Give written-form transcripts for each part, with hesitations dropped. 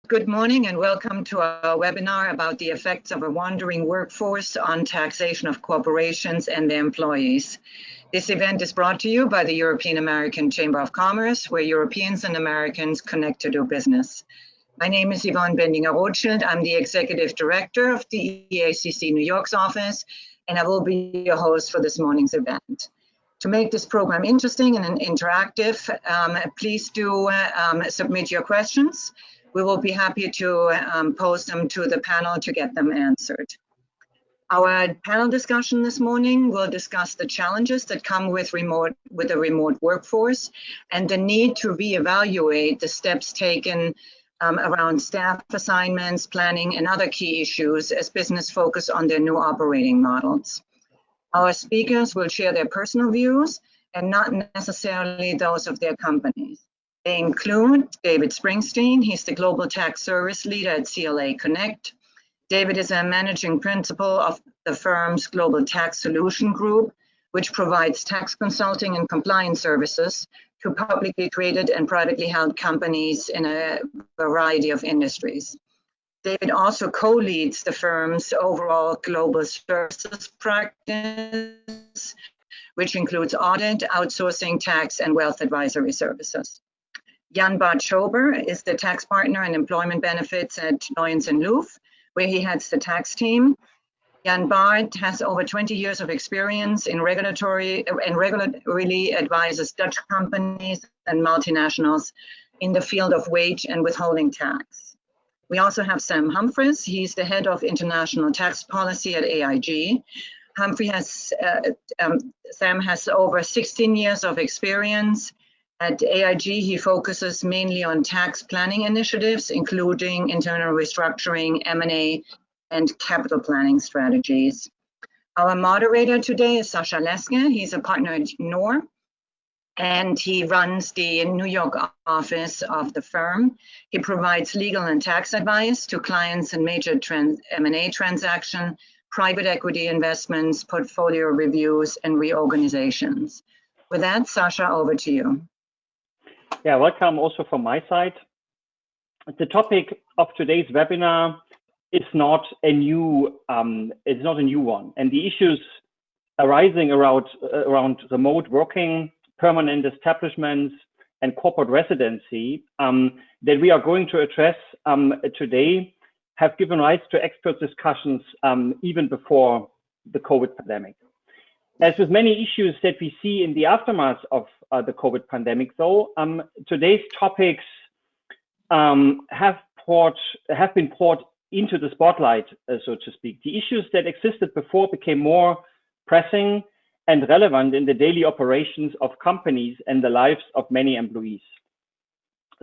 Good morning and welcome to our webinar about the effects of a wandering workforce on taxation of corporations and their employees. This event is brought to you by the European American Chamber of Commerce, where Europeans and Americans connect to do business. My name is Yvonne Bendinger-Rothschild. I'm the Executive Director of the EACC New York's office, and I will be your host for this morning's event. To make this program interesting and interactive, please do submit your questions. We will be happy to post them to the panel to get them answered. Our panel discussion this morning will discuss the challenges that come with a remote workforce and the need to reevaluate the steps taken around staff assignments, planning, and other key issues as business focus on their new operating models. Our speakers will share their personal views and not necessarily those of their companies. They include David Springsteen. He's the Global Tax Service Leader at CLA Connect. David is a managing principal of the firm's Global Tax Solution Group, which provides tax consulting and compliance services to publicly traded and privately held companies in a variety of industries. David also co-leads the firm's overall global services practice, which includes audit, outsourcing, tax, and wealth advisory services. Jan Bart Schober is the tax partner and employment benefits at Loyens & Loeff, where he heads the tax team. Jan Bart has over 20 years of experience in regularly advises Dutch companies and multinationals in the field of wage and withholding tax. We also have Sam Humphries. He's the head of international tax policy at AIG. Sam has over 16 years of experience. At AIG, he focuses mainly on tax planning initiatives, including internal restructuring, M&A, and capital planning strategies. Our moderator today is Sascha Leske. He's a partner at Knorr, and he runs the New York office of the firm. He provides legal and tax advice to clients in major M&A transaction, private equity investments, portfolio reviews, and reorganizations. With that, Sascha, over to you. Yeah, welcome also from my side. The topic of today's webinar is not a new one, and the issues arising around remote working, permanent establishments, and corporate residency that we are going to address today have given rise to expert discussions even before the COVID pandemic. As with many issues that we see in the aftermath of the COVID pandemic, though, today's topics have been brought into the spotlight, so to speak. The issues that existed before became more pressing and relevant in the daily operations of companies and the lives of many employees.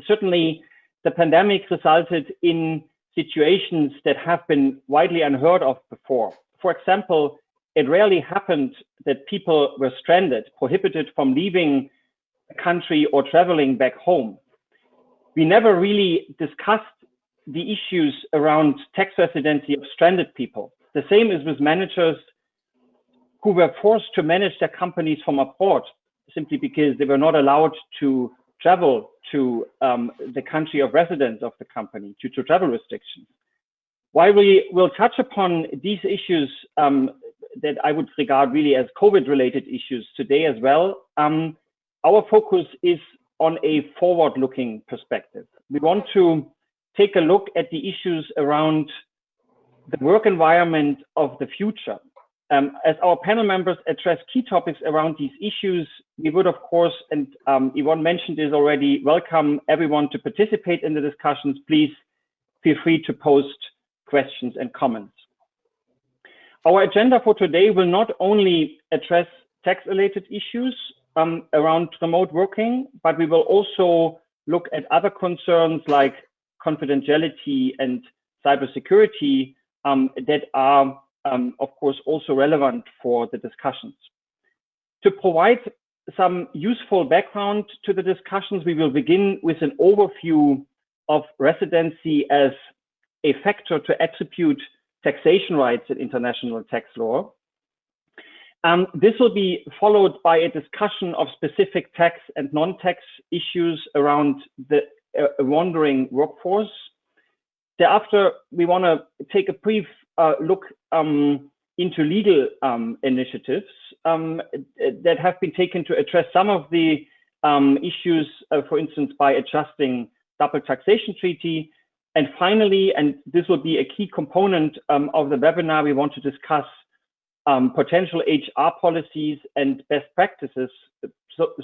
Certainly, the pandemic resulted in situations that have been widely unheard of before. For example, it rarely happened that people were stranded, prohibited from leaving the country or traveling back home. We never really discussed the issues around tax residency of stranded people. The same is with managers who were forced to manage their companies from abroad simply because they were not allowed to travel to the country of residence of the company due to travel restrictions. While we will touch upon these issues that I would regard really as COVID-related issues today as well, our focus is on a forward-looking perspective. We want to take a look at the issues around the work environment of the future. As our panel members address key topics around these issues, we would, of course, and Yvonne mentioned this already, welcome everyone to participate in the discussions. Please feel free to post questions and comments. Our agenda for today will not only address tax-related issues around remote working, but we will also look at other concerns like confidentiality and cybersecurity that are, of course, also relevant for the discussions. To provide some useful background to the discussions, we will begin with an overview of residency as a factor to execute taxation rights in international tax law. This will be followed by a discussion of specific tax and non-tax issues around the wandering workforce. Thereafter, we want to take a brief look into legal initiatives that have been taken to address some of the issues, for instance, by adjusting double taxation treaty. And finally, and this will be a key component of the webinar, we want to discuss potential HR policies and best practices,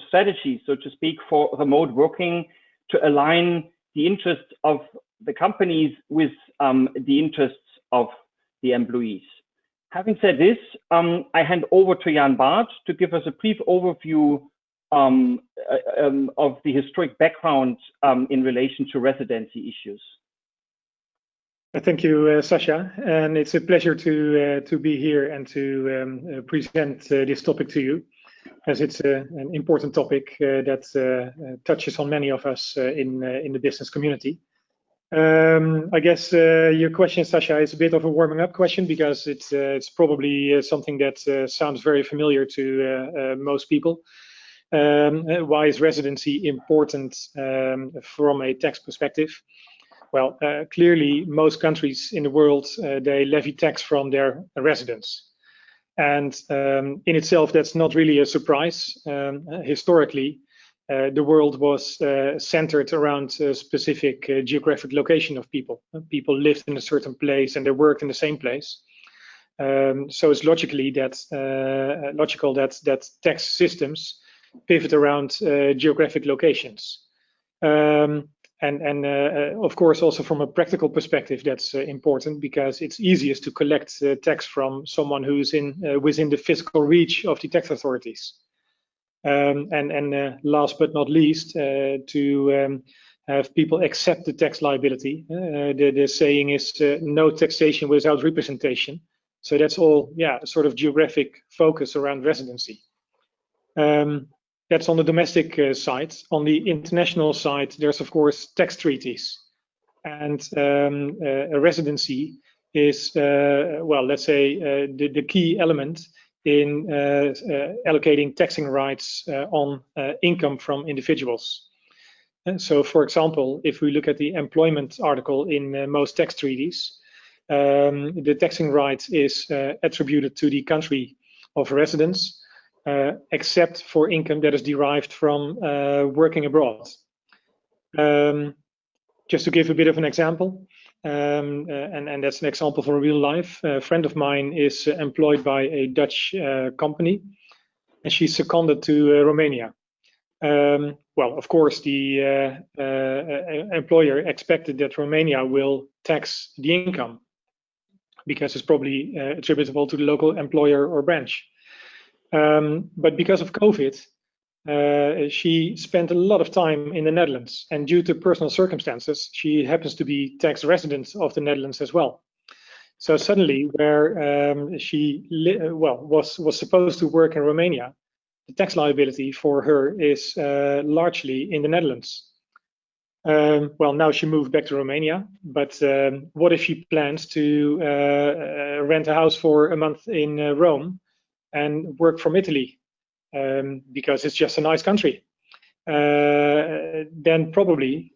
strategies, so to speak, for remote working to align the interests of the companies with the interests of the employees. Having said this, I hand over to Jan Bart to give us a brief overview of the historic background in relation to residency issues. Thank you, Sasha, and it's a pleasure to be here and to present this topic to you, as it's an important topic that touches on many of us in the business community. I guess your question, Sasha, is a bit of a warming up question, because it's probably something that sounds very familiar to most people. Why is residency important from a tax perspective? Well, clearly, most countries in the world, they levy tax from their residents. And in itself, that's not really a surprise. Historically, the world was centered around a specific geographic location of people. People lived in a certain place and they worked in the same place. So it's logical that tax systems pivot around geographic locations. And of course, also from a practical perspective, that's important, because it's easiest to collect tax from someone who's within the physical reach of the tax authorities. And last but not least, to have people accept the tax liability. The saying is no taxation without representation. So that's all, sort of geographic focus around residency. That's on the domestic side. On the international side, there's of course tax treaties, and a residency is, well, let's say the key element in allocating taxing rights on income from individuals. And so, for example, if we look at the employment article in most tax treaties, the taxing right is attributed to the country of residence, except for income that is derived from working abroad. Just to give a bit of an example, and that's an example from real life. A friend of mine is employed by a Dutch company, and she's seconded to Romania. Well, of course, the employer expected that Romania will tax the income, because it's probably attributable to the local employer or branch. But because of COVID, she spent a lot of time in the Netherlands, and due to personal circumstances, she happens to be tax resident of the Netherlands as well. So suddenly, where she was supposed to work in Romania, the tax liability for her is largely in the Netherlands. Well, now she moved back to Romania, but what if she plans to rent a house for a month in Rome and work from Italy, because it's just a nice country? Then probably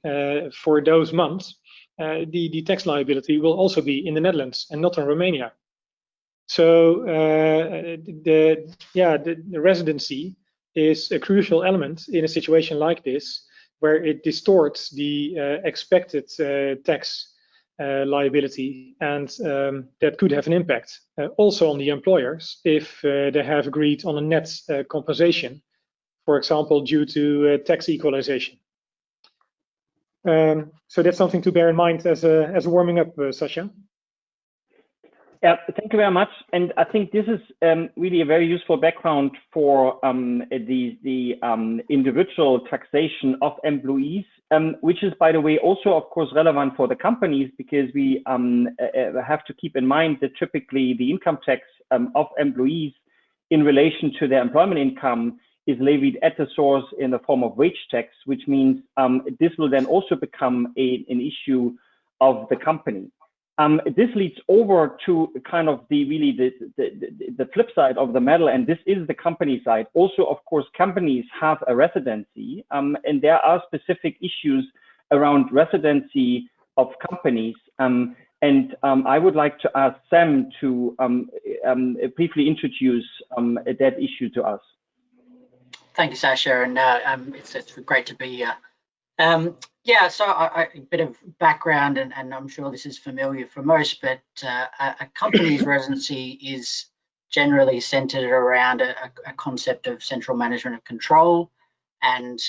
for those months, the tax liability will also be in the Netherlands and not in Romania. So the residency is a crucial element in a situation like this, where it distorts the expected tax liability, and that could have an impact also on the employers if they have agreed on a net compensation, for example, due to tax equalization. So that's something to bear in mind as a warming up, Sasha. Yeah, thank you very much. And I think this is really a very useful background for the individual taxation of employees, which is, by the way, also, of course, relevant for the companies, because we have to keep in mind that typically the income tax of employees in relation to their employment income is levied at the source in the form of wage tax, which means this will then also become an issue of the company. This leads over to kind of the flip side of the medal, and this is the company side. Also, of course, companies have a residency, and there are specific issues around residency companies. And I would like to ask Sam to briefly introduce that issue to us. Thank you, Sasha, and it's great to be here. Yeah, so a bit of background, and I'm sure this is familiar for most, but a company's residency is generally centered around a concept of central management of control. And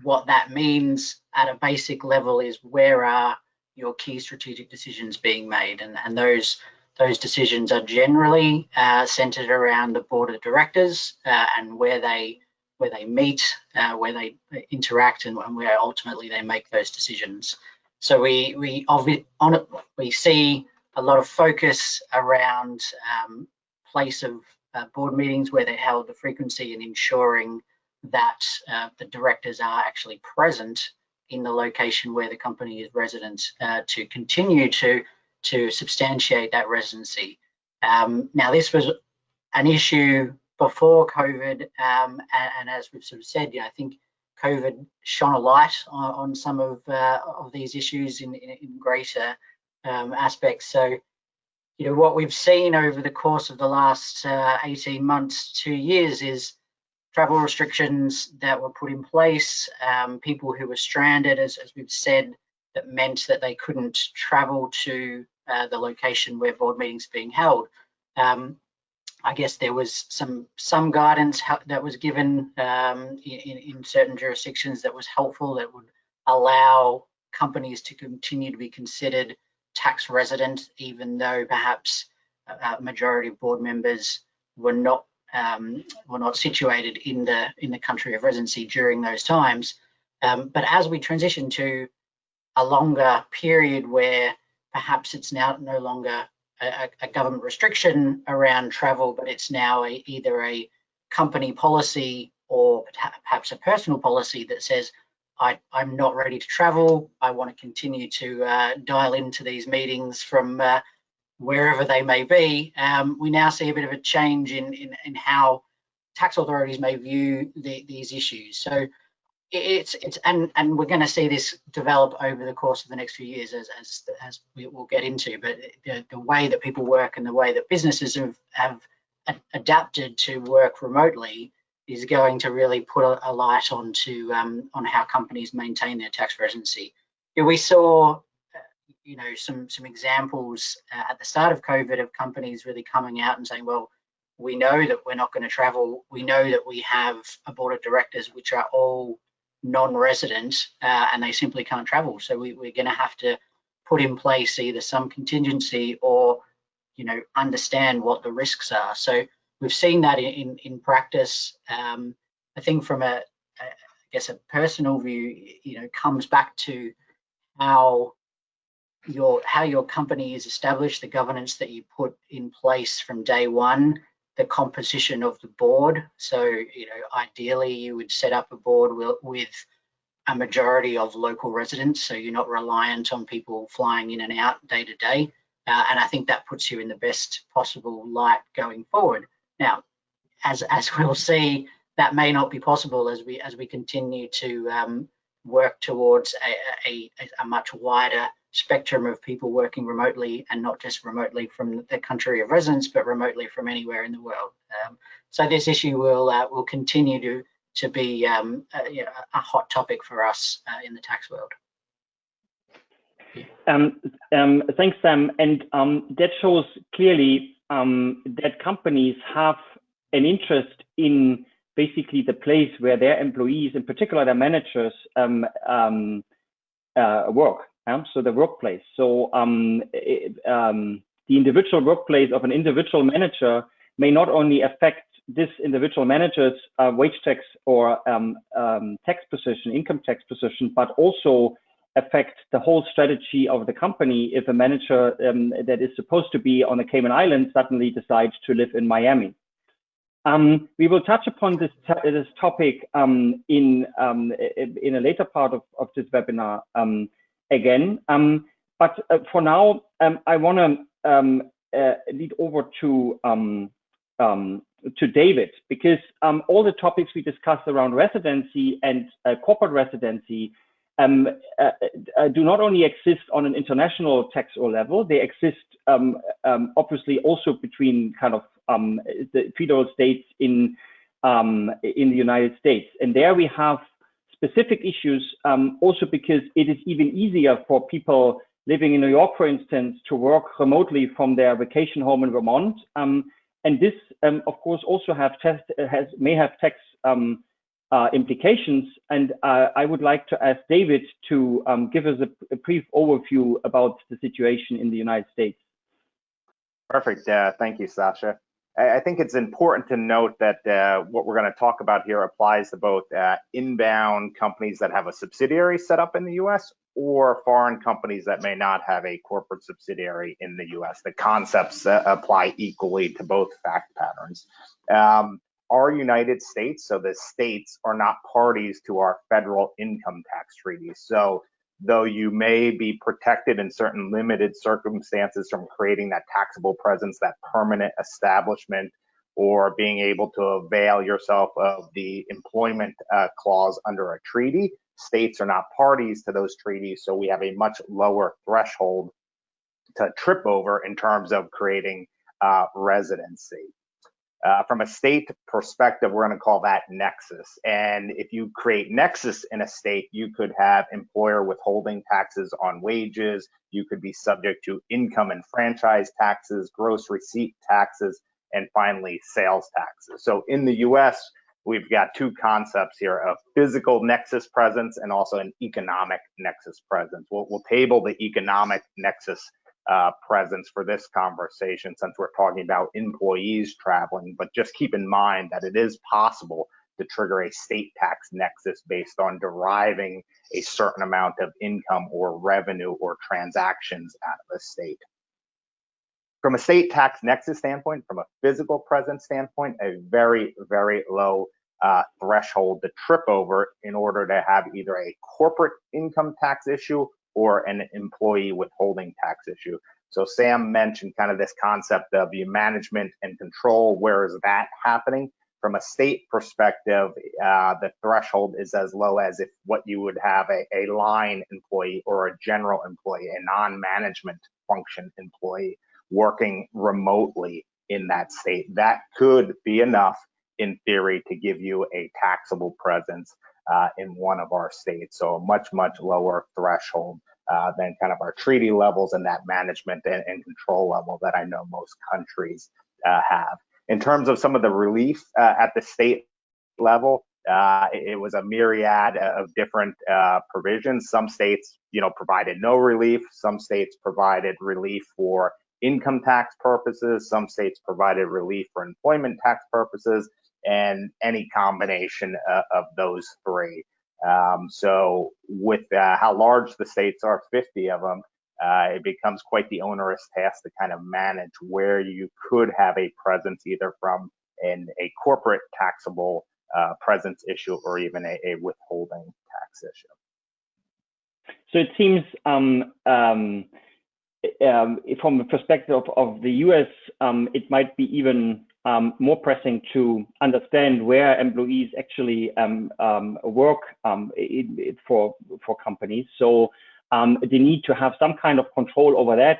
what that means at a basic level is, where are your key strategic decisions being made? And those decisions are generally centered around the board of directors and where they meet, where they interact, and where ultimately they make those decisions. So we see a lot of focus around place of board meetings, where they're held, the frequency, and ensuring that the directors are actually present in the location where the company is resident to continue to substantiate that residency. Now, this was an issue before COVID, and as we've sort of said, I think COVID shone a light on some of these issues in greater aspects. So, what we've seen over the course of the last 18 months, 2 years, is travel restrictions that were put in place, people who were stranded, as we've said, that meant that they couldn't travel to the location where board meetings are being held. I guess there was some guidance that was given in certain jurisdictions that was helpful, that would allow companies to continue to be considered tax resident, even though perhaps a majority of board members were not situated in the country of residency during those times. But as we transition to a longer period where perhaps it's now no longer a government restriction around travel, but it's now either a company policy or perhaps a personal policy that says, I'm not ready to travel, I want to continue to dial into these meetings from wherever they may be. We now see a bit of a change in how tax authorities may view these issues. So and we're going to see this develop over the course of the next few years, as we will get into. But the way that people work and the way that businesses have adapted to work remotely is going to really put a light on how companies maintain their tax residency. We saw some examples at the start of COVID of companies really coming out and saying, well, we know that we're not going to travel. We know that we have a board of directors which are all non-resident and they simply can't travel. So we're going to have to put in place either some contingency or, understand what the risks are. So we've seen that in practice. I think from I guess a personal view, comes back to how your company is established, the governance that you put in place from day one, the composition of the board. So, ideally you would set up a board with a majority of local residents, so you're not reliant on people flying in and out day to day. And I think that puts you in the best possible light going forward. Now, as we'll see, that may not be possible as we continue to work towards a much wider spectrum of people working remotely, and not just remotely from the country of residence, but remotely from anywhere in the world. So this issue will continue to be a hot topic for us in the tax world. Thanks, Sam. And that shows clearly that companies have an interest in basically the place where their employees, in particular their managers, work. So the workplace. So the individual workplace of an individual manager may not only affect this individual manager's wage tax or tax position, income tax position, but also affect the whole strategy of the company if a manager that is supposed to be on the Cayman Islands suddenly decides to live in Miami. We will touch upon this topic in a later part of this webinar again, but for now, I want to lead over to David, because all the topics we discussed around residency and corporate residency do not only exist on an international tax law level, they exist obviously also between kind of the federal states in the United States. And there we have specific issues also because it is even easier for people living in New York, for instance, to work remotely from their vacation home in Vermont. And this, of course, also may have tax implications. And I would like to ask David to give us a brief overview about the situation in the United States. Perfect. Thank you, Sasha. I think it's important to note that what we're going to talk about here applies to both inbound companies that have a subsidiary set up in the US or foreign companies that may not have a corporate subsidiary in the US. The concepts apply equally to both fact patterns. Our United States, so the states, are not parties to our federal income tax treaties. So though you may be protected in certain limited circumstances from creating that taxable presence, that permanent establishment, or being able to avail yourself of the employment clause under a treaty, states are not parties to those treaties. So we have a much lower threshold to trip over in terms of creating residency. From a state perspective, we're going to call that nexus. And if you create nexus in a state, you could have employer withholding taxes on wages. You could be subject to income and franchise taxes, gross receipt taxes, and finally sales taxes. So in the US, we've got two concepts here: a physical nexus presence and also an economic nexus presence. We'll table the economic nexus presence for this conversation since we're talking about employees traveling, but just keep in mind that it is possible to trigger a state tax nexus based on deriving a certain amount of income or revenue or transactions out of a state. From a state tax nexus standpoint, from a physical presence standpoint, a very, very low threshold to trip over in order to have either a corporate income tax issue or an employee withholding tax issue. So Sam mentioned kind of this concept of the management and control. Where is that happening? From a state perspective, the threshold is as low as if what you would have a line employee or a general employee, a non-management function employee working remotely in that state. That could be enough in theory to give you a taxable presence in one of our states. So a much, much lower threshold than kind of our treaty levels and that management and control level that I know most countries have. In terms of some of the relief at the state level, it was a myriad of different provisions. Some states, provided no relief. Some states provided relief for income tax purposes. Some states provided relief for employment tax purposes, and any combination of those three. So with how large the states are, 50 of them, it becomes quite the onerous task to kind of manage where you could have a presence either from a corporate taxable presence issue or even a withholding tax issue. So it seems from the perspective of the US, it might be even more pressing to understand where employees actually work for companies. So the need to have some kind of control over that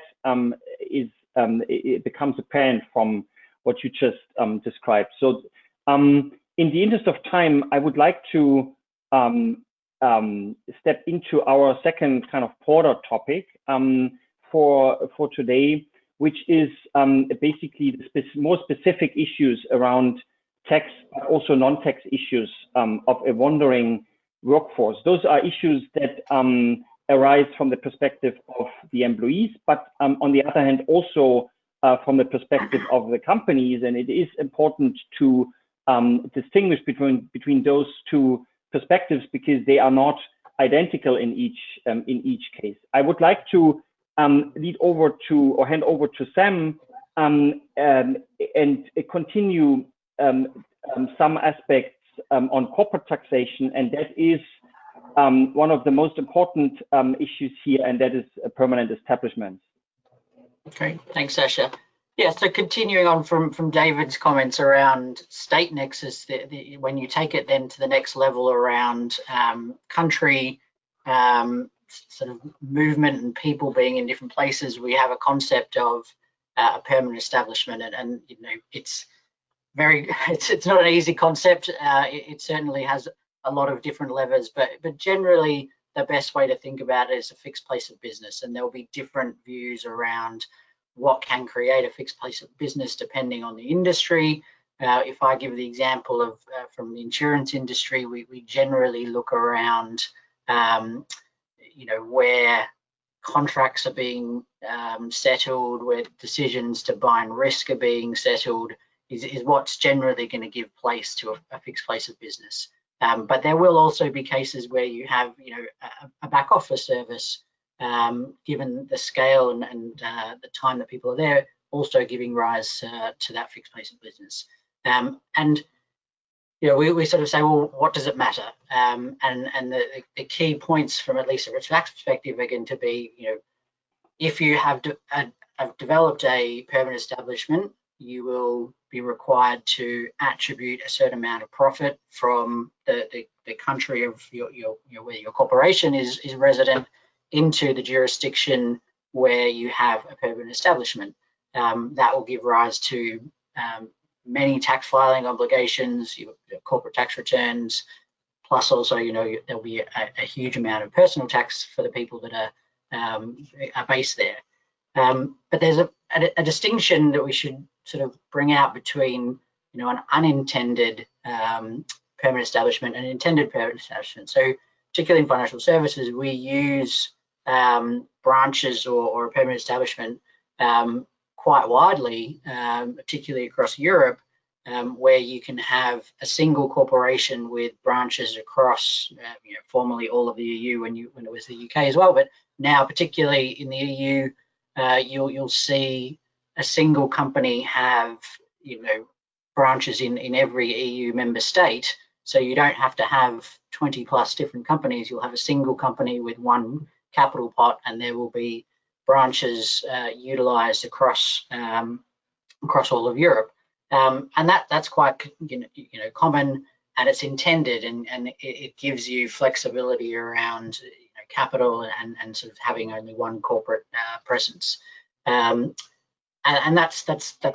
it becomes apparent from what you just described. So in the interest of time, I would like to step into our second kind of broader topic for today, which is basically the more specific issues around tax, but also non-tax issues of a wandering workforce. Those are issues that arise from the perspective of the employees, but on the other hand, also from the perspective of the companies. And it is important to distinguish between those two perspectives because they are not identical in each case. I would like to hand over to Sam and continue some aspects on corporate taxation, and that is one of the most important issues here, and that is a permanent establishment. Okay, thanks, Sasha. Yeah, so continuing on from David's comments around state nexus, when you take it then to the next level around country sort of movement and people being in different places, we have a concept of a permanent establishment, and you know, it's not an easy concept. It certainly has a lot of different levers, but generally the best way to think about it is a fixed place of business, and there'll be different views around what can create a fixed place of business depending on the industry. If I give the example of from the insurance industry, we generally look around, you know, where contracts are being settled, where decisions to bind risk are being settled, is what's generally going to give place to a fixed place of business. But there will also be cases where you have, you know, a back office service, given the scale and the time that people are there, also giving rise to that fixed place of business. And you know, we sort of say, well, what does it matter? And the key points from at least a risk tax perspective are going to be, you know, if you have developed a permanent establishment, you will be required to attribute a certain amount of profit from the country of where your corporation is resident into the jurisdiction where you have a permanent establishment. That will give rise to many tax filing obligations, your corporate tax returns, plus also, you know, there'll be a huge amount of personal tax for the people that are based there. But there's a distinction that we should sort of bring out between, you know, an unintended permanent establishment and an intended permanent establishment. So particularly in financial services, we use branches or a permanent establishment quite widely, particularly across Europe, where you can have a single corporation with branches across, you know, formerly all of the EU when it was the UK as well, but now particularly in the EU, you'll see a single company have, you know, branches in every EU member state. So you don't have to have 20 plus different companies. You'll have a single company with one capital pot, and there will be branches utilized across all of Europe, and that's quite common, and it's intended, and it gives you flexibility around, you know, capital and sort of having only one corporate presence, and that's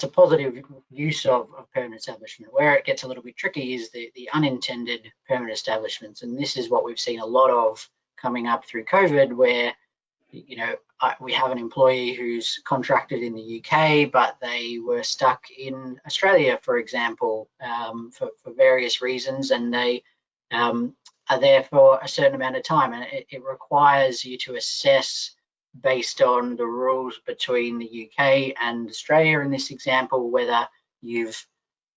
a positive use of permanent establishment. Where it gets a little bit tricky is the unintended permanent establishments, and this is what we've seen a lot of coming up through COVID, where, you know, we have an employee who's contracted in the UK, but they were stuck in Australia, for example, for various reasons, and they are there for a certain amount of time, and it requires you to assess based on the rules between the UK and Australia in this example, whether you've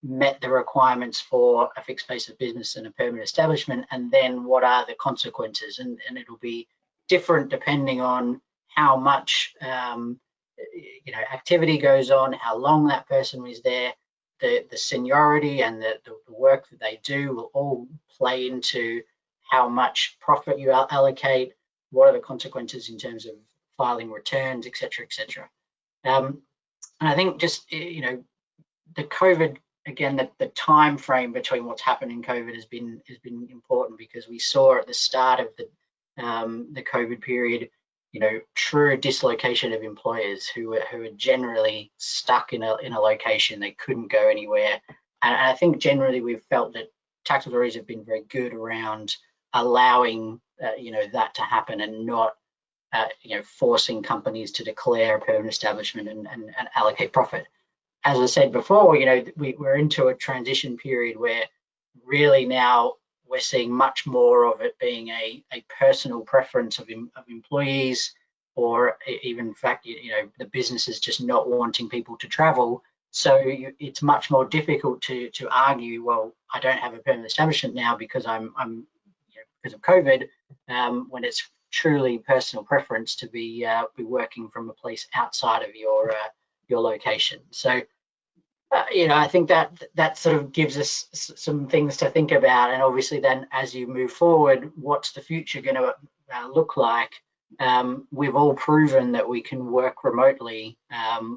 met the requirements for a fixed place of business and a permanent establishment, and then what are the consequences, and it'll be different depending on how much you know, activity goes on, how long that person is there, the seniority and the work that they do will all play into how much profit you allocate, what are the consequences in terms of filing returns, etc., etc. And I think just, you know, the COVID, again, the time frame between what's happened in COVID has been important, because we saw at the start of the COVID period, you know, true dislocation of employers who are generally stuck in a location. They couldn't go anywhere, and I think generally we've felt that tax authorities have been very good around allowing you know, that to happen, and not you know, forcing companies to declare a permanent establishment and allocate profit. As I said before, you know, we're into a transition period where really now we're seeing much more of it being a personal preference of employees, or even in fact, you know, the businesses just not wanting people to travel. So it's much more difficult to argue, well, I don't have a permanent establishment now because I'm you know, because of COVID, when it's truly personal preference to be working from a place outside of your location. So you know, I think that sort of gives us some things to think about, and obviously then as you move forward, what's the future going to look like? We've all proven that we can work remotely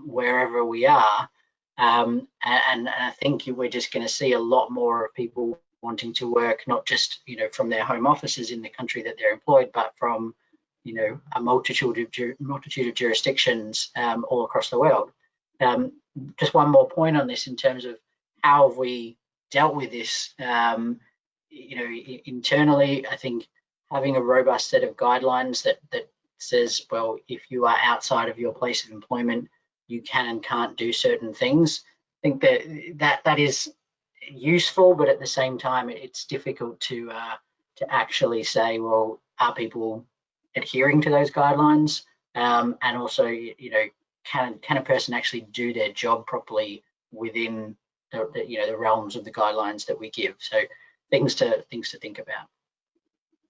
wherever we are, and I think we're just going to see a lot more of people wanting to work not just from their home offices in the country that they're employed, but from a multitude of jurisdictions all across the world. Just one more point on this in terms of how have we dealt with this. Internally, I think having a robust set of guidelines that says, well, if you are outside of your place of employment, you can and can't do certain things. I think that is useful, but at the same time, it's difficult to actually say, well, are people adhering to those guidelines? And also, can a person actually do their job properly within the realms of the guidelines that we give? So things to think about.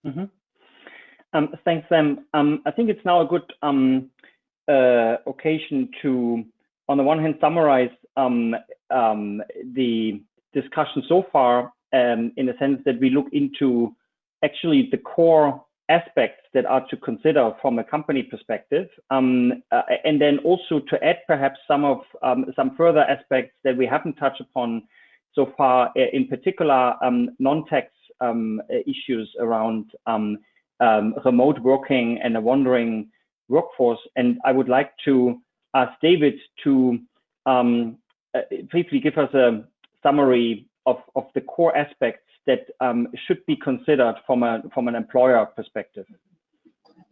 Mm-hmm. Thanks, Sam. I think it's now a good occasion to, on the one hand, summarize the discussion so far, in the sense that we look into actually the core aspects that are to consider from a company perspective, and then also to add perhaps some further aspects that we haven't touched upon so far, in particular non-tax issues around remote working and a wandering workforce. And I would like to ask David to briefly give us a summary of the core aspects that should be considered from an employer perspective.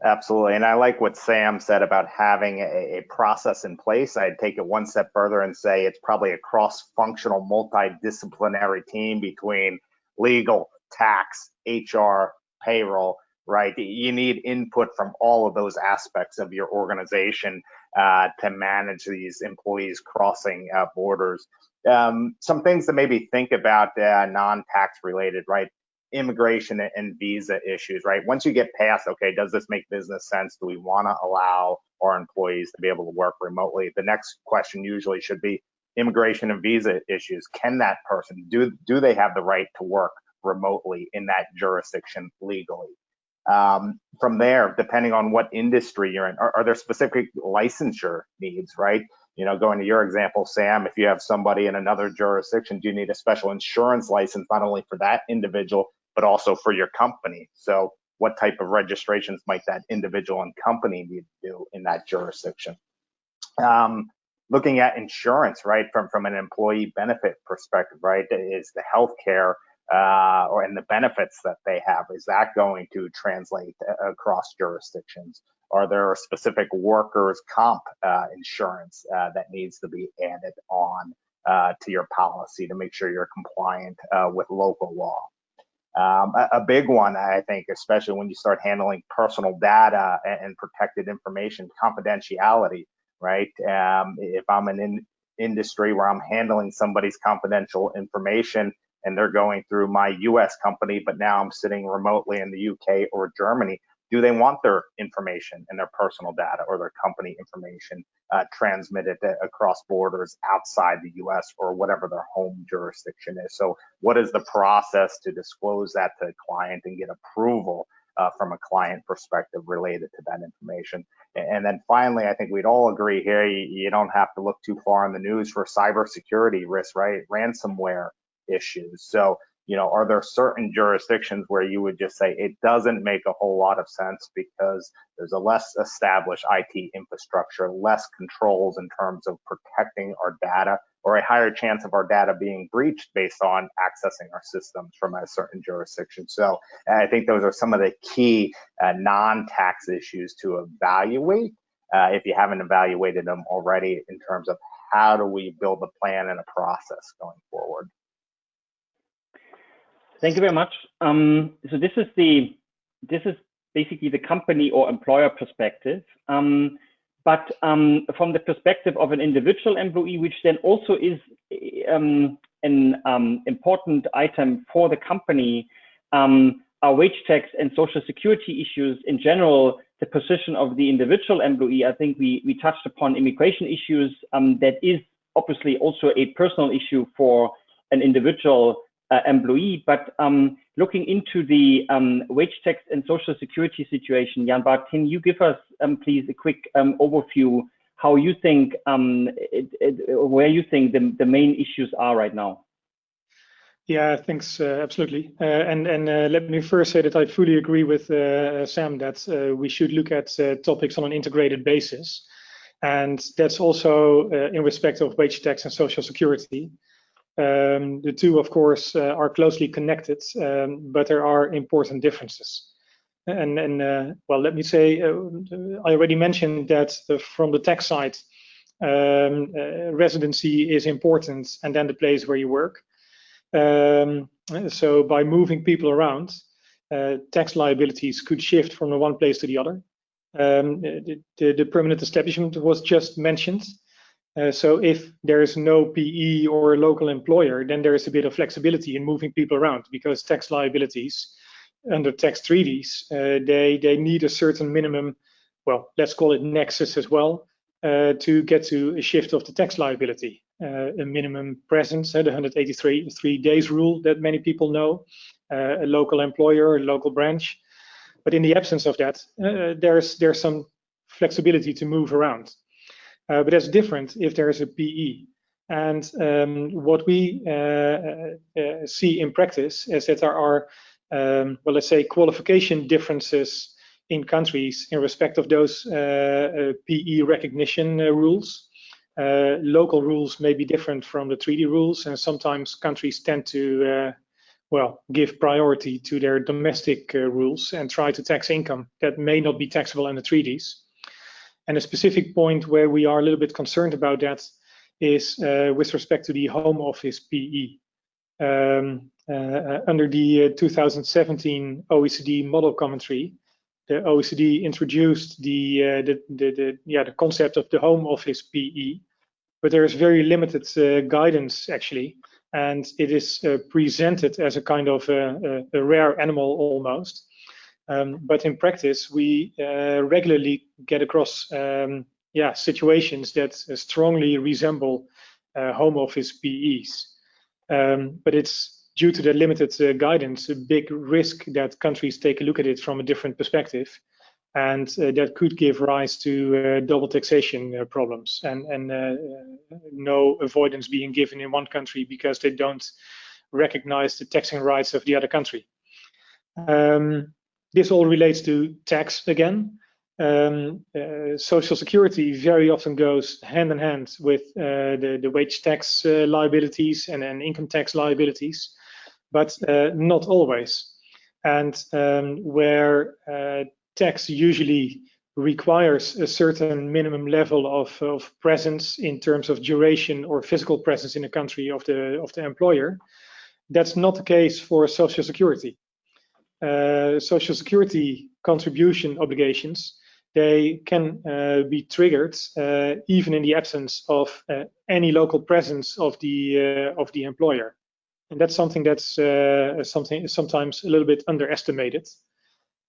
Absolutely, and I like what Sam said about having a process in place. I'd take it one step further and say it's probably a cross-functional, multidisciplinary team between legal, tax, HR, payroll, right? You need input from all of those aspects of your organization to manage these employees crossing borders. Some things to maybe think about non-tax related, right? Immigration and visa issues, right? Once you get past, okay, does this make business sense? Do we want to allow our employees to be able to work remotely? The next question usually should be immigration and visa issues. Can that person, do they have the right to work remotely in that jurisdiction legally? From there, depending on what industry you're in, are there specific licensure needs, right? Going to your example, Sam, if you have somebody in another jurisdiction, do you need a special insurance license, not only for that individual, but also for your company? So what type of registrations might that individual and company need to do in that jurisdiction? Looking at insurance, right, from an employee benefit perspective, right, is the healthcare and the benefits that they have, is that going to translate across jurisdictions? Are there specific workers' comp insurance that needs to be added on to your policy to make sure you're compliant with local law? A big one, I think, especially when you start handling personal data and protected information, confidentiality, right? If I'm in industry where I'm handling somebody's confidential information and they're going through my US company, but now I'm sitting remotely in the UK or Germany, do they want their information and their personal data or their company information transmitted across borders outside the US or whatever their home jurisdiction is? So what is the process to disclose that to a client and get approval from a client perspective related to that information? And then finally, I think we'd all agree here, you don't have to look too far in the news for cybersecurity risks, right? Ransomware issues. So, are there certain jurisdictions where you would just say it doesn't make a whole lot of sense because there's a less established IT infrastructure, less controls in terms of protecting our data, or a higher chance of our data being breached based on accessing our systems from a certain jurisdiction? So I think those are some of the key non-tax issues to evaluate if you haven't evaluated them already, in terms of how do we build a plan and a process going forward. Thank you very much. So this is basically the company or employer perspective, but from the perspective of an individual employee, which then also is an important item for the company, are wage tax and social security issues in general. The position of the individual employee, I think we touched upon immigration issues. That is obviously also a personal issue for an individual employee, but looking into the wage tax and social security situation, Jan Bart, can you give us please a quick overview how you think where you think the main issues are right now? Yeah, thanks. Absolutely. And let me first say that I fully agree with Sam that we should look at topics on an integrated basis. And that's also in respect of wage tax and social security. The two, of course, are closely connected, but there are important differences. And well, let me say, I already mentioned that from the tax side, residency is important, and then the place where you work. So by moving people around, tax liabilities could shift from the one place to the other. The permanent establishment was just mentioned. So if there is no PE or a local employer, then there is a bit of flexibility in moving people around, because tax liabilities under tax treaties, they need a certain minimum, well, let's call it nexus as well, to get to a shift of the tax liability. A minimum presence, the 183 days rule that many people know, a local employer, a local branch. But in the absence of that, there's some flexibility to move around. But that's different if there is a PE. And what we see in practice is that there are, well, let's say, qualification differences in countries in respect of those PE recognition rules. Local rules may be different from the treaty rules, and sometimes countries tend to, well, give priority to their domestic rules and try to tax income that may not be taxable under treaties. And a specific point where we are a little bit concerned about that is with respect to the home office PE. Under the 2017 OECD model commentary, the OECD introduced the concept of the home office PE, but there is very limited guidance actually, and it is presented as a kind of a rare animal almost. But in practice, we regularly get across situations that strongly resemble home office PEs. But it's due to the limited guidance, a big risk that countries take a look at it from a different perspective, and that could give rise to double taxation problems and no avoidance being given in one country because they don't recognize the taxing rights of the other country. This all relates to tax again. Social security very often goes hand in hand with the wage tax liabilities and income tax liabilities, but not always. And where tax usually requires a certain minimum level of presence in terms of duration or physical presence in the country of the employer, that's not the case for Social Security. Social Security contribution obligations, they can be triggered even in the absence of any local presence of the employer, and that's something that's sometimes a little bit underestimated.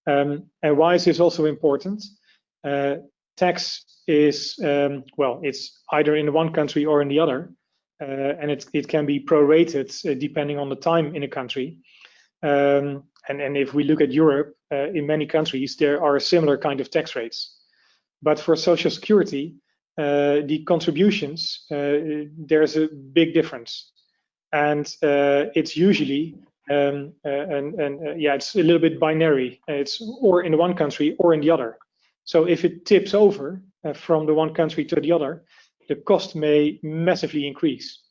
And why is this also important? Tax is well, it's either in one country or in the other, and it can be prorated depending on the time in a country. And if we look at Europe, in many countries, there are similar kind of tax rates. But for Social Security, the contributions, there's a big difference. And it's usually, it's a little bit binary. It's or in one country or in the other. So if it tips over from the one country to the other, the cost may massively increase.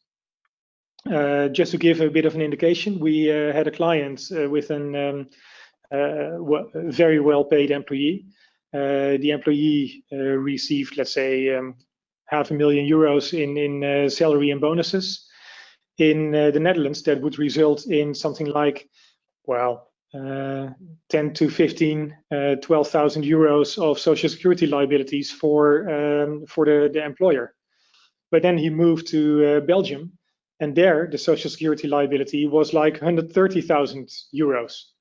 Just to give a bit of an indication, we had a client with a very well-paid employee. The employee received, let's say, €500,000 in salary and bonuses. In the Netherlands, that would result in something like, well, 10 to 15, 12,000 euros of Social Security liabilities for the employer. But then he moved to Belgium, and there the Social Security liability was like 130,000 euros.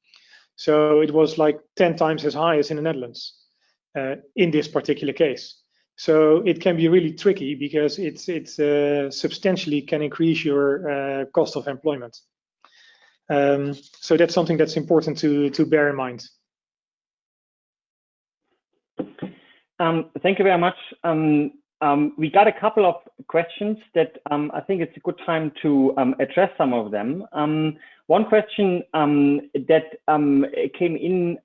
So it was like 10 times as high as in the Netherlands in this particular case. So it can be really tricky because it substantially can increase your cost of employment. So that's something that's important to bear in mind. Thank you very much. we got a couple of questions that I think it's a good time to address some of them. One question that came in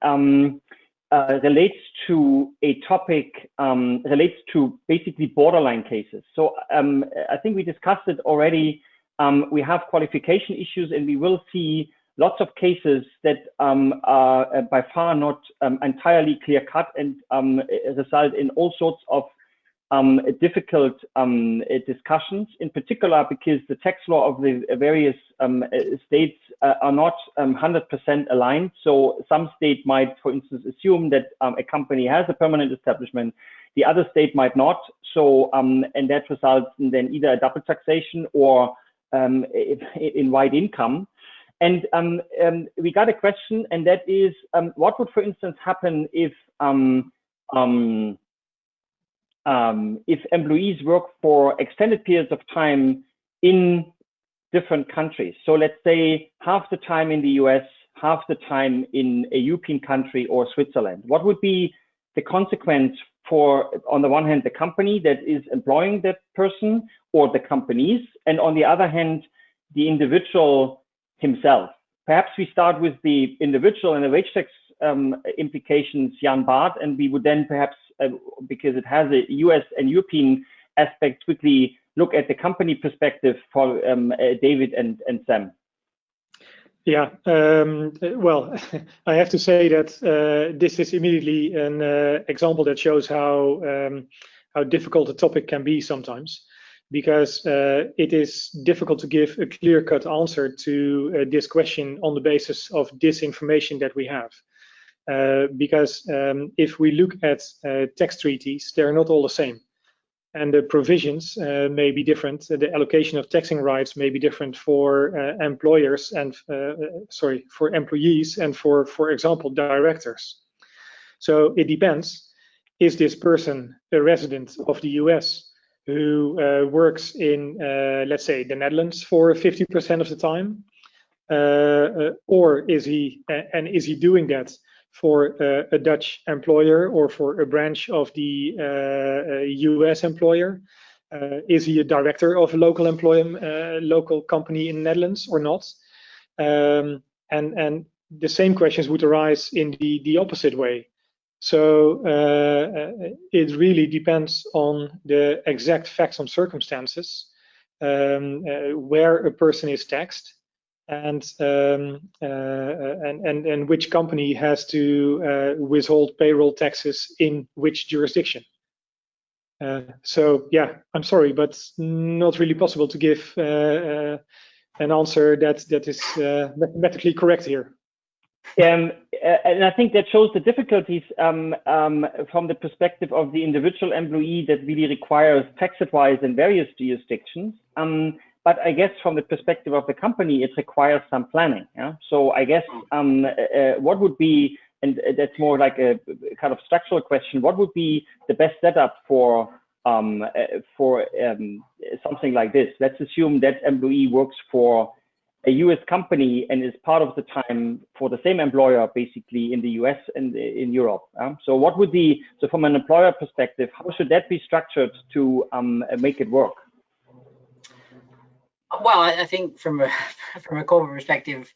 relates to a topic, relates to basically borderline cases. So I think we discussed it already. We have qualification issues, and we will see lots of cases that are by far not entirely clear-cut and result in all sorts of difficult discussions, in particular because the tax law of the various states are not 100% aligned. So some state might, for instance, assume that a company has a permanent establishment, the other state might not. So, and that results in then either a double taxation or in wide income. And we got a question, and that is, what would, for instance, happen if employees work for extended periods of time in different countries? So let's say half the time in the US, half the time in a European country or Switzerland. What would be the consequence for, on the one hand, the company that is employing that person or the companies, and on the other hand, the individual himself? Perhaps we start with the individual and the wage tax implications, Jan Bart, and we would then perhaps, because it has a US and European aspect, quickly look at the company perspective for David and Sam. Yeah, well, I have to say that this is immediately an example that shows how difficult a topic can be sometimes, because it is difficult to give a clear-cut answer to this question on the basis of this information that we have. Because if we look at tax treaties, they're not all the same. And the provisions may be different. The allocation of taxing rights may be different for employers and, for employees and for example, directors. So it depends. Is this person a resident of the US who works in, let's say, the Netherlands for 50% of the time? Or is he doing that for a Dutch employer or for a branch of the US employer? Is he a director of a local company in the Netherlands or not? And the same questions would arise in the opposite way. So it really depends on the exact facts and circumstances where a person is taxed, and which company has to withhold payroll taxes in which jurisdiction. So yeah, I'm sorry, but not really possible to give an answer that is mathematically correct here. And I think that shows the difficulties from the perspective of the individual employee that really requires tax advice in various jurisdictions. But I guess from the perspective of the company, it requires some planning. Yeah? So I guess what would be, and that's more like a kind of structural question, what would be the best setup for something like this? Let's assume that employee works for a US company and is part of the time for the same employer, basically in the US and in Europe. So what would be, so from an employer perspective, how should that be structured to make it work? Well, I think from a corporate perspective,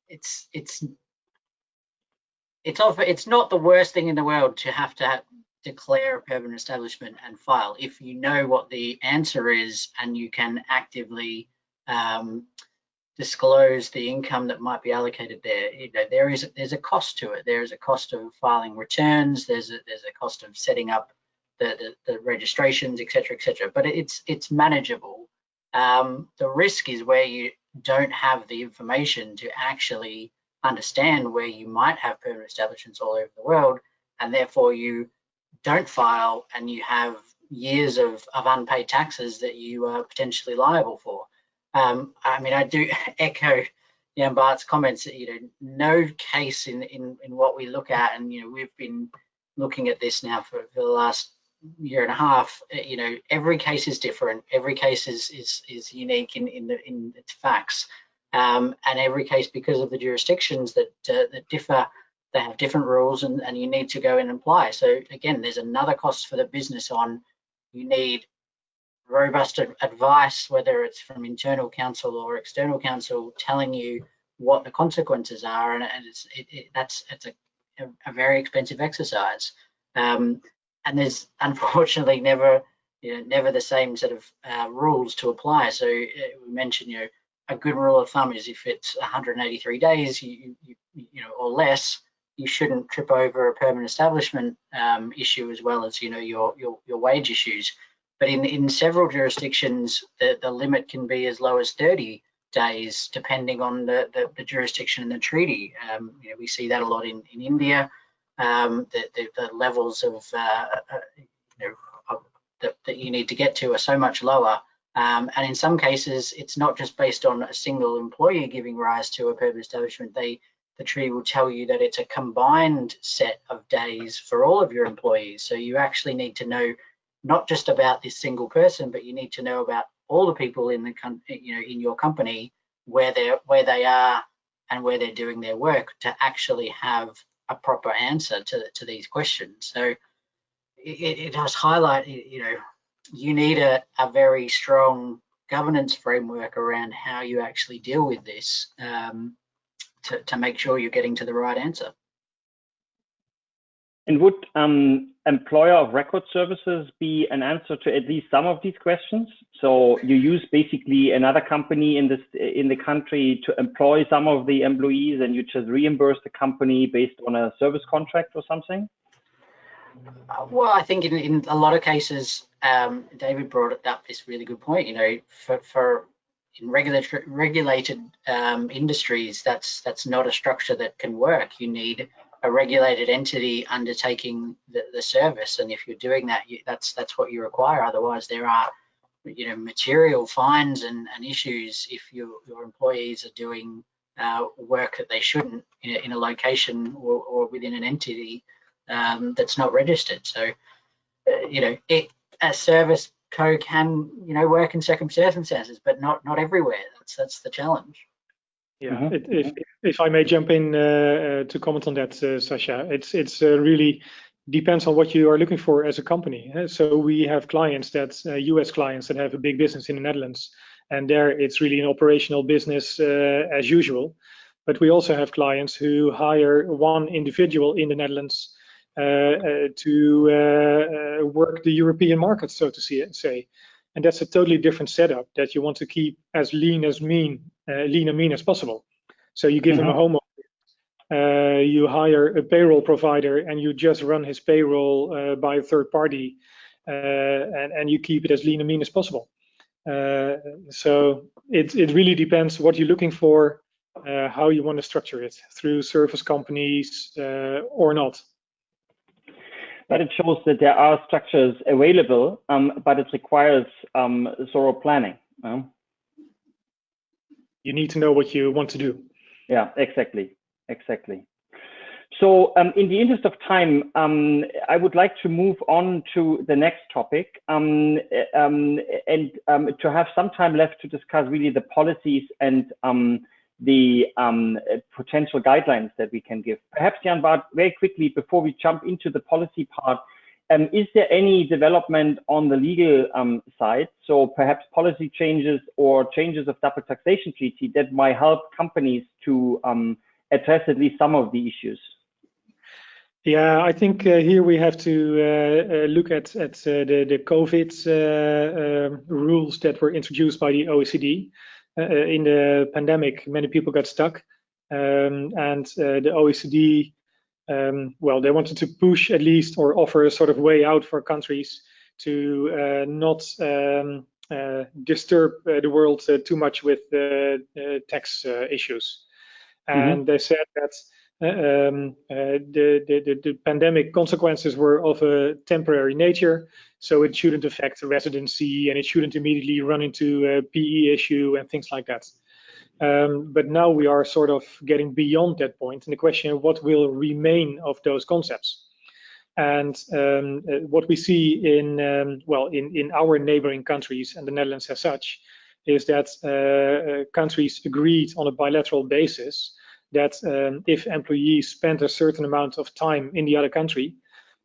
it's not the worst thing in the world to have to declare a permanent establishment and file if you know what the answer is and you can actively disclose the income that might be allocated there. You know, there's a cost to it. There is a cost of filing returns. There's a cost of setting up the registrations, etc., but it's manageable. The risk is where you don't have the information to actually understand where you might have permanent establishments all over the world, and therefore you don't file and you have years of unpaid taxes that you are potentially liable for. I mean, I do echo Jan Bart's comments that, you know, no case in what we look at, and, you know, we've been looking at this now for the last year and a half. You know, every case is different. Every case is unique in its facts, and every case, because of the jurisdictions that differ, they have different rules, and you need to go in and apply. So again, there's another cost for the business on, you need robust advice, whether it's from internal counsel or external counsel, telling you what the consequences are, and it's a very expensive exercise. And there's unfortunately never the same set of rules to apply. So we mentioned, a good rule of thumb is if it's 183 days, or less, you shouldn't trip over a permanent establishment issue, as well as your wage issues. But in several jurisdictions, the limit can be as low as 30 days, depending on the jurisdiction and the treaty. We see that a lot in India. The levels of that you need to get to are so much lower. And in some cases, it's not just based on a single employee giving rise to a permanent establishment. The treaty will tell you that it's a combined set of days for all of your employees. So you actually need to know not just about this single person, but you need to know about all the people in the in your company, where they are and where they're doing their work, to actually have a proper answer to these questions. So it does highlight, you need a very strong governance framework around how you actually deal with this, to make sure you're getting to the right answer. And would employer of record services be an answer to at least some of these questions? So you use basically another company in the country to employ some of the employees, and you just reimburse the company based on a service contract or something? Well, I think in a lot of cases, David brought up this really good point. For in regulated industries, that's not a structure that can work. You need a regulated entity undertaking the service, and if you're doing that, that's what you require. Otherwise, there are material fines and issues if your employees are doing work that they shouldn't in a location or within an entity that's not registered. So a service code can work in circumstances, but not everywhere. That's the challenge. Yeah, if I may jump in to comment on that, Sasha, it's really depends on what you are looking for as a company. So we have clients US clients that have a big business in the Netherlands, and there it's really an operational business as usual. But we also have clients who hire one individual in the Netherlands to work the European market, so to say. And that's a totally different setup that you want to keep as lean and mean as possible. So you give him a home office, you hire a payroll provider, and you just run his payroll by a third party, and you keep it as lean and mean as possible. So it really depends what you're looking for, how you want to structure it, through service companies or not. But it shows that there are structures available, but it requires thorough planning. You need to know what you want to do. Yeah, exactly. So in the interest of time, I would like to move on to the next topic, and to have some time left to discuss really the policies and the potential guidelines that we can give. Perhaps, Jan Bart, very quickly before we jump into the policy part, is there any development on the legal side? So perhaps policy changes or changes of double taxation treaty that might help companies to address at least some of the issues? Yeah, I think here we have to look at the COVID rules that were introduced by the OECD. In the pandemic, many people got stuck, and the OECD, well, they wanted to push at least or offer a sort of way out for countries to not disturb the world too much with tax issues. And they said that the pandemic consequences were of a temporary nature, so it shouldn't affect residency, and it shouldn't immediately run into a PE issue and things like that. But now we are sort of getting beyond that point, and the question of what will remain of those concepts. And what we see in our neighboring countries and the Netherlands as such is that countries agreed on a bilateral basis that if employees spend a certain amount of time in the other country,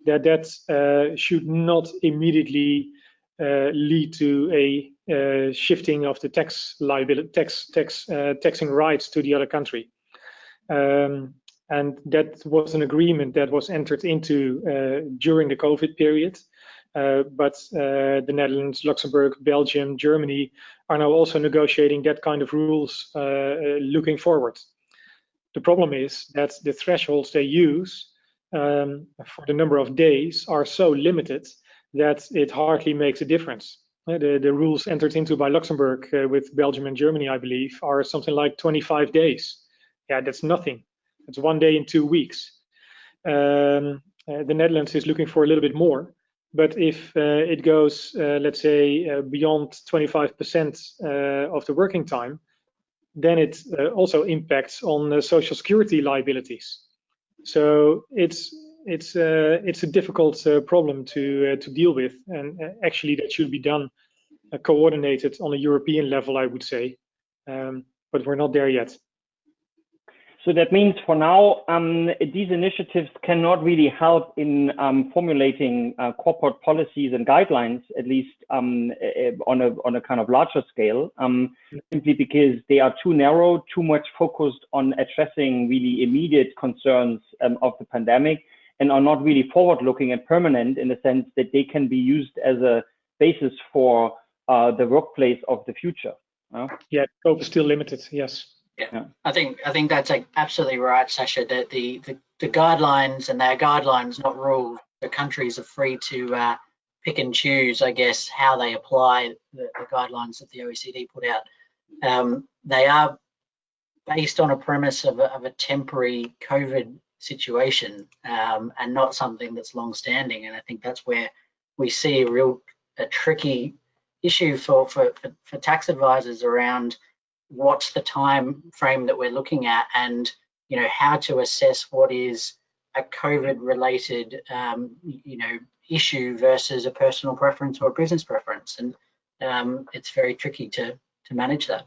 that should not immediately lead to a shifting of the tax liability, taxing rights to the other country. And that was an agreement that was entered into during the COVID period. But the Netherlands, Luxembourg, Belgium, Germany are now also negotiating that kind of rules looking forward. The problem is that the thresholds they use for the number of days are so limited that it hardly makes a difference. The rules entered into by Luxembourg with Belgium and Germany, I believe, are something like 25 days. Yeah, that's nothing. It's 1 day in 2 weeks. The Netherlands is looking for a little bit more, but if it goes, let's say, beyond 25% of the working time, then it also impacts on social security liabilities. So it's a difficult problem to deal with, and actually that should be done coordinated on a European level, I would say, but we're not there yet. So that means for now, these initiatives cannot really help in formulating corporate policies and guidelines, at least on a kind of larger scale, simply because they are too narrow, too much focused on addressing really immediate concerns of the pandemic, and are not really forward-looking and permanent in the sense that they can be used as a basis for the workplace of the future. Yeah, scope is still limited. Yes. Yeah, I think that's absolutely right, Sasha. That the guidelines, and they're guidelines, not rules. The countries are free to pick and choose, I guess, how they apply the guidelines that the OECD put out. They are based on a premise of a temporary COVID situation, and not something that's long-standing. And I think that's where we see a tricky issue for tax advisors around what's the time frame that we're looking at, and how to assess what is a COVID related issue versus a personal preference or a business preference, and it's very tricky to manage that.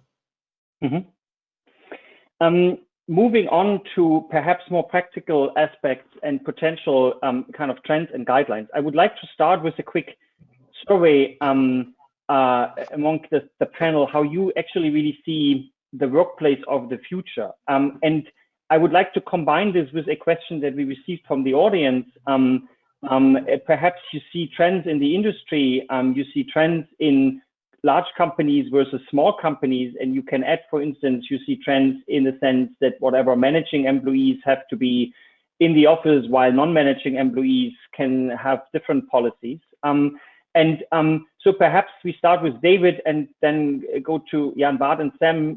Moving on to perhaps more practical aspects and potential kind of trends and guidelines, I would like to start with a quick survey among the panel, how you actually really see the workplace of the future. And I would like to combine this with a question that we received from the audience. Perhaps you see trends in the industry, you see trends in large companies versus small companies, and you can add, for instance, you see trends in the sense that whatever managing employees have to be in the office, while non-managing employees can have different policies. So perhaps we start with David and then go to Jan, Bart, and Sam,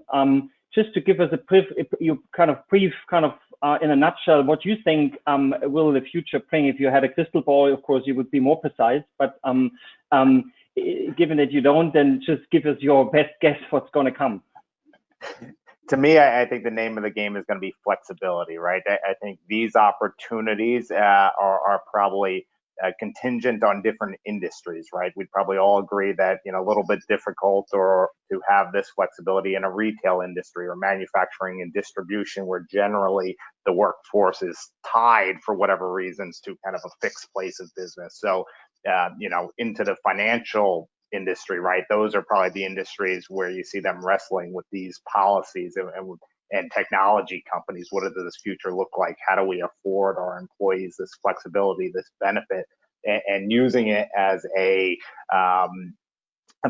just to give us a brief, in a nutshell, what you think will the future bring. If you had a crystal ball, of course, you would be more precise, but given that you don't, then just give us your best guess what's going to come. To me, I think the name of the game is going to be flexibility, right? I think these opportunities are probably contingent on different industries, right? We'd probably all agree that, a little bit difficult or to have this flexibility in a retail industry or manufacturing and distribution, where generally the workforce is tied for whatever reasons to kind of a fixed place of business. So, into the financial industry, right? Those are probably the industries where you see them wrestling with these policies and technology companies. What does this future look like? How do we afford our employees this flexibility, this benefit, and using it as a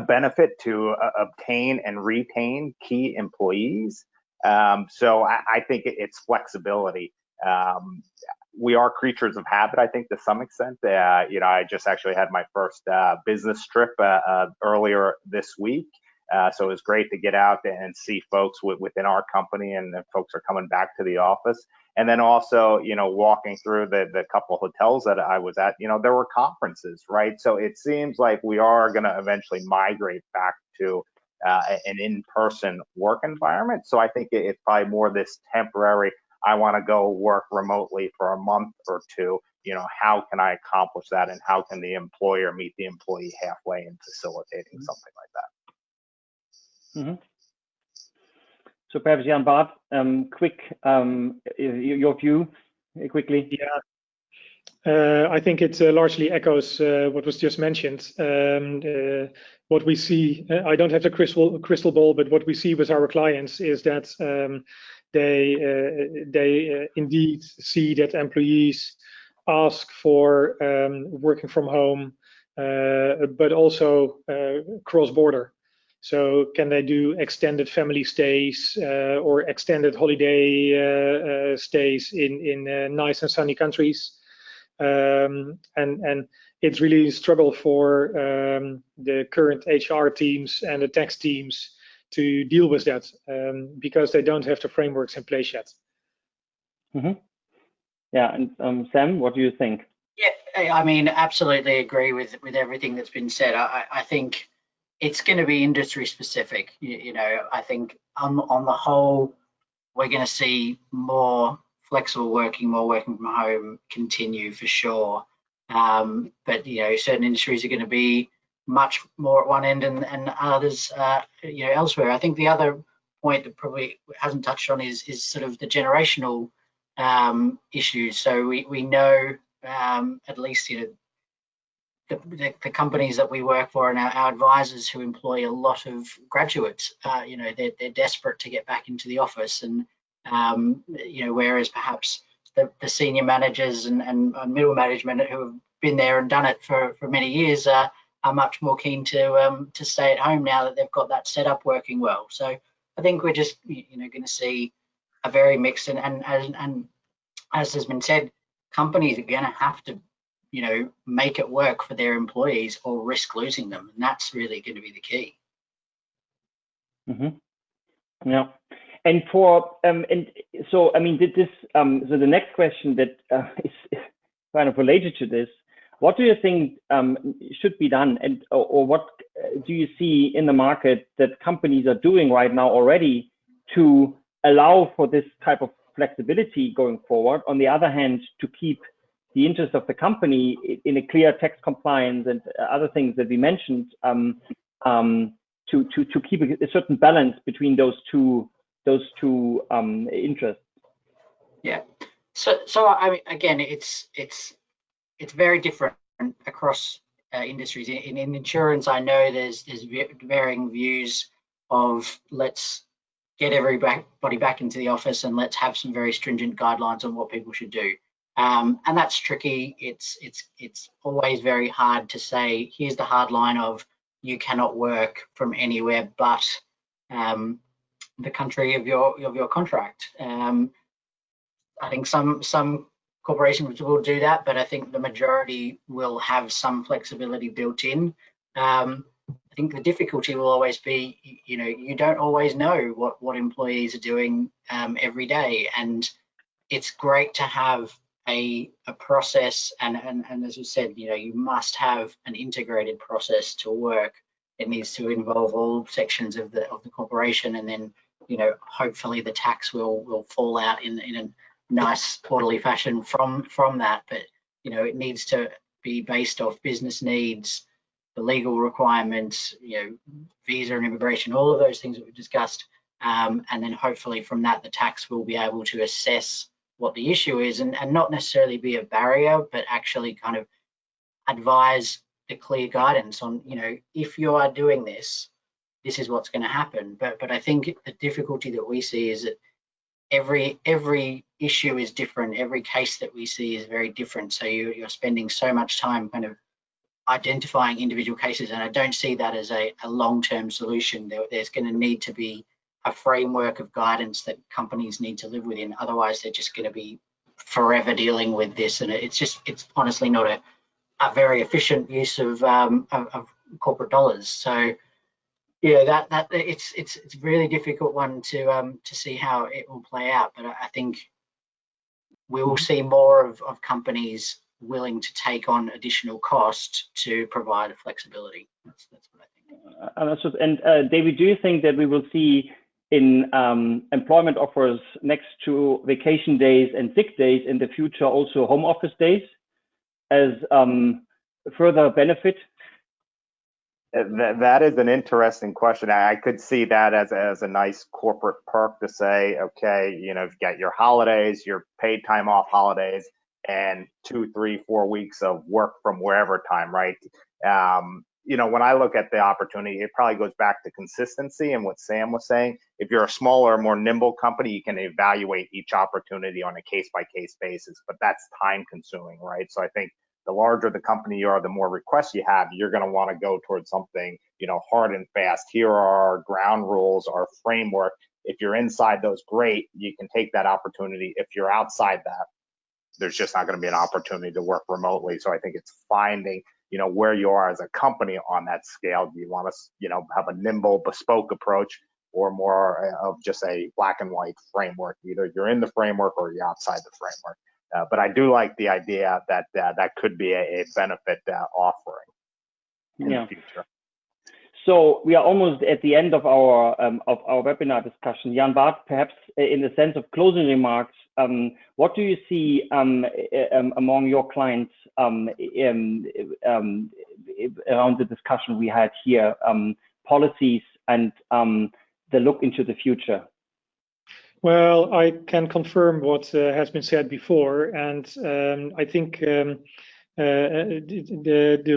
benefit to obtain and retain key employees? So I think it's flexibility. We are creatures of habit, I think, to some extent. I just actually had my first business trip earlier this week. So it was great to get out and see folks within our company, and folks are coming back to the office. And then also, walking through the couple of hotels that I was at, there were conferences, right? So it seems like we are going to eventually migrate back to an in-person work environment. So I think it's probably more this temporary, I want to go work remotely for a month or two. How can I accomplish that? And how can the employer meet the employee halfway in facilitating something like that? So perhaps Jan Bart, quick, your view quickly. Yeah, I think it largely echoes what was just mentioned. What we see, I don't have the crystal ball, but what we see with our clients is that they indeed see that employees ask for working from home, but also cross-border. So can they do extended family stays or extended holiday stays in nice and sunny countries? And it's really a struggle for the current HR teams and the tax teams to deal with that because they don't have the frameworks in place yet. Mm-hmm. Yeah, and Sam, what do you think? Yeah, I mean, absolutely agree with everything that's been said. I think it's going to be industry specific. You know, I think on the whole, we're going to see more flexible working, more working from home continue for sure. But you know, certain industries are going to be much more at one end and others, you know, elsewhere. I think the other point that probably hasn't touched on is sort of the generational issues. So we know at least, you know, the companies that we work for and our advisors who employ a lot of graduates, you know, they're desperate to get back into the office, and you know, whereas perhaps the senior managers and middle management who have been there and done it for many years are much more keen to stay at home now that they've got that setup working well. So I think we're just, you know, going to see a very mixed and as has been said, companies are going to have to, you know, make it work for their employees or risk losing them, and that's really going to be the key. Mm-hmm. Yeah, and for and so I mean, did this so the next question that is kind of related to this, what do you think should be done, and or what do you see in the market that companies are doing right now already to allow for this type of flexibility going forward? On the other hand, to keep the interest of the company in a clear tax compliance and other things that we mentioned, to keep a certain balance between those two interests. Yeah. So I mean, again, it's very different across industries. In insurance, I know there's varying views of let's get everybody back into the office and let's have some very stringent guidelines on what people should do. And that's tricky. It's always very hard to say, here's the hard line of you cannot work from anywhere but the country of your contract. I think some corporations will do that, but I think the majority will have some flexibility built in. I think the difficulty will always be, you know, you don't always know what employees are doing every day, and it's great to have a process and as you said, you know, you must have an integrated process to work. It needs to involve all sections of the corporation, and then, you know, hopefully the tax will fall out in a nice orderly fashion from that. But you know, it needs to be based off business needs, the legal requirements, you know, visa and immigration, all of those things that we've discussed, and then hopefully from that the tax will be able to assess what the issue is and not necessarily be a barrier, but actually kind of advise the clear guidance on, you know, if you are doing this, this is what's going to happen. But I think the difficulty that we see is that every issue is different. Every case that we see is very different. So you're spending so much time kind of identifying individual cases, and I don't see that as a long-term solution. There's going to need to be a framework of guidance that companies need to live within. Otherwise, they're just going to be forever dealing with this, and it's honestly not a very efficient use of corporate dollars. So yeah, that it's a really difficult one to see how it will play out. But I think we will see more of companies willing to take on additional cost to provide flexibility. That's what I think. And David, do you think that we will see in employment offers next to vacation days and sick days in the future also home office days as further benefit? That is an interesting question. I could see that as a nice corporate perk to say, okay, you know, you've got your holidays, your paid time off holidays, and 2, 3, 4 weeks of work from wherever time, right? You know, when I look at the opportunity, it probably goes back to consistency and what Sam was saying. If you're a smaller, more nimble company, you can evaluate each opportunity on a case-by-case basis, but that's time consuming, right? So I think the larger the company you are, the more requests you have, you're going to want to go towards something, you know, hard and fast. Here are our ground rules, our framework. If you're inside those, great, you can take that opportunity. If you're outside that, there's just not going to be an opportunity to work remotely. So I think it's finding, you know, where you are as a company on that scale. Do you want to, you know, have a nimble, bespoke approach, or more of just a black and white framework? Either you're in the framework or you're outside the framework. But I do like the idea that that could be a benefit offering in the future. So we are almost at the end of our webinar discussion. Jan Bart, perhaps in the sense of closing remarks, what do you see among your clients around the discussion we had here, policies and the look into the future? Well, I can confirm what has been said before, and I think the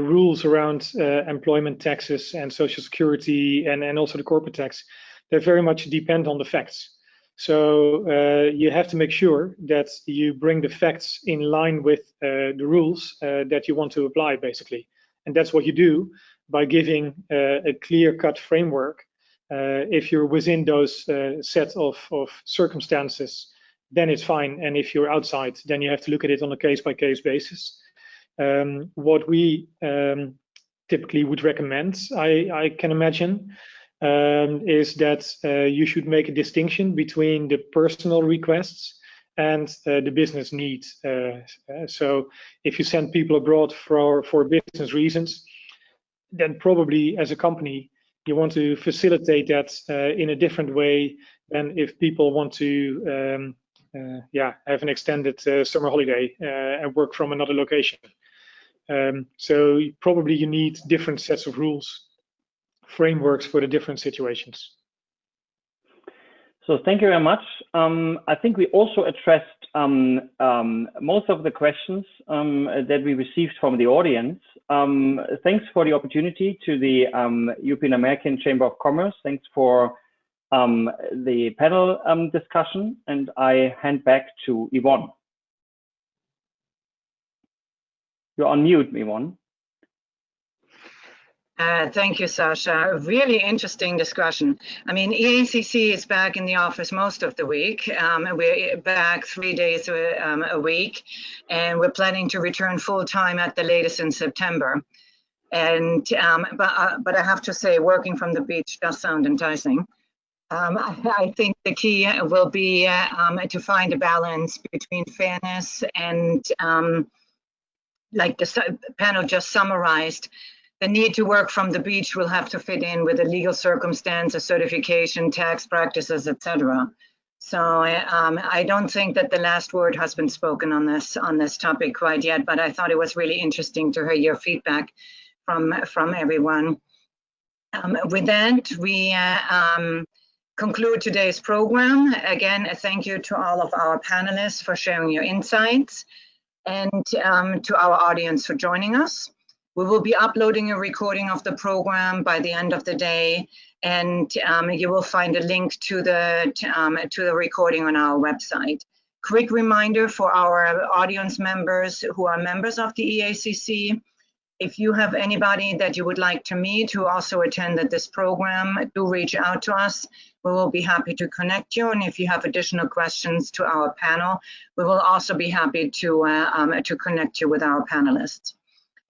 rules around employment taxes and social security and also the corporate tax, they very much depend on the facts. So you have to make sure that you bring the facts in line with the rules that you want to apply, basically. And that's what you do by giving a clear-cut framework. If you're within those set of circumstances, then it's fine. And if you're outside, then you have to look at it on a case-by-case basis. What we typically would recommend, I can imagine, is that you should make a distinction between the personal requests and the business needs. So if you send people abroad for business reasons, then probably as a company, you want to facilitate that in a different way than if people want to have an extended summer holiday and work from another location. So probably you need different sets of rules, frameworks for the different situations. So thank you very much. I think we also addressed most of the questions that we received from the audience. Thanks for the opportunity to the European American Chamber of Commerce. Thanks for the panel discussion, and I hand back to Yvonne. You're on mute, Yvonne. Thank you, Sasha. A really interesting discussion. I mean, EACC is back in the office most of the week. We're back 3 days a week, and we're planning to return full time at the latest in September. And but I have to say, working from the beach does sound enticing. I think the key will be to find a balance between fairness and, like the panel just summarized, the need to work from the beach will have to fit in with the legal circumstances, certification, tax practices, etc. So I don't think that the last word has been spoken on this topic quite yet, but I thought it was really interesting to hear your feedback from everyone. With that, we conclude today's program. Again, a thank you to all of our panelists for sharing your insights, and to our audience for joining us. We will be uploading a recording of the program by the end of the day, and you will find a link to the recording on our website. Quick reminder for our audience members who are members of the EACC, if you have anybody that you would like to meet who also attended this program, do reach out to us. We will be happy to connect you, and if you have additional questions to our panel, we will also be happy to connect you with our panelists.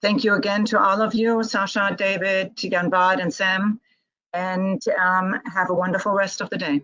Thank you again to all of you, Sasha, David, Jan Bart, and Sam, and have a wonderful rest of the day.